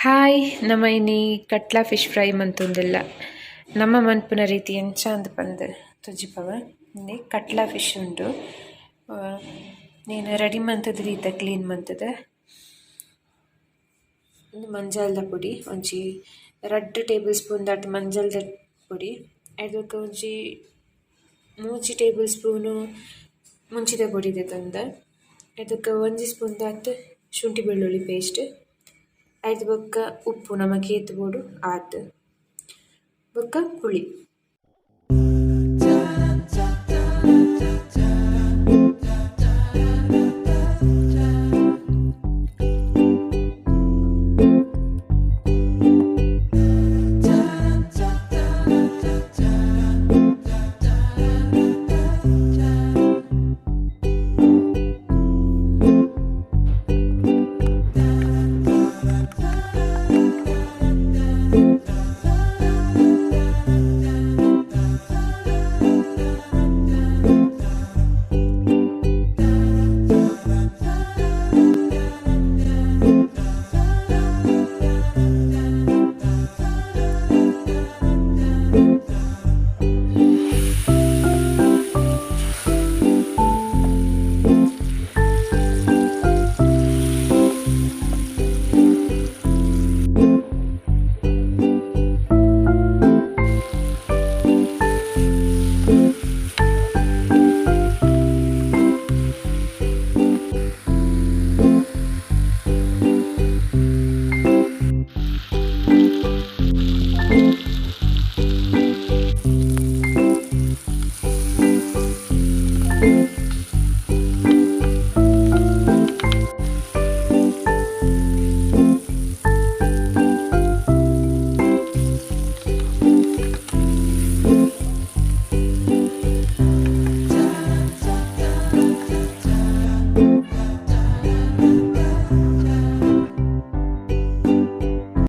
hi ನಮ್ಮ ಇನ್ನಿ catla fish fry ಮಂತೊಂದುಲ್ಲ ನಮ್ಮ ಮನ್ಪುನ ರೀತಿ ಎಂಚ ಅಂದ್ ಪಂದ್ ತೋಜಿಪವ ಇಂದೆ ಕಟ್ಲಾ ಫಿಶ್ ಉಂಡು ನೀನು ರೆಡಿ ಮಂತದ ರೀತ ಕ್ಲೀನ್ ಮಂತದ ಮಂಜಾಲ್ದ ಪುಡಿ ಒಂಜಿ 2 ಟೇಬಲ್ ಸ್ಪೂನ್ ದಾಟ್ ಮಂಜಲ್ದ ಪುಡಿ ಐದಕ್ಕ ಒಂಜಿ 3 ಟೇಬಲ್ ಸ್ಪೂನು ಮುಂಚಿದ ಪೊಡಿ ತಂದ ಇದಕ್ಕೆ 1 ಸ್ಪೂನ್ ದಾಟ್ ಶುಂಠಿ ಬೆಳ್ಳುಳ್ಳಿ ಪೇಸ್ಟ್ ಐದು ಬೊಕ್ಕ ಉಪ್ಪು ನಮಕ್ ಏತ್ ಬೋಡು ಆತ್ ಬೊಕ್ಕ ಹುಳಿ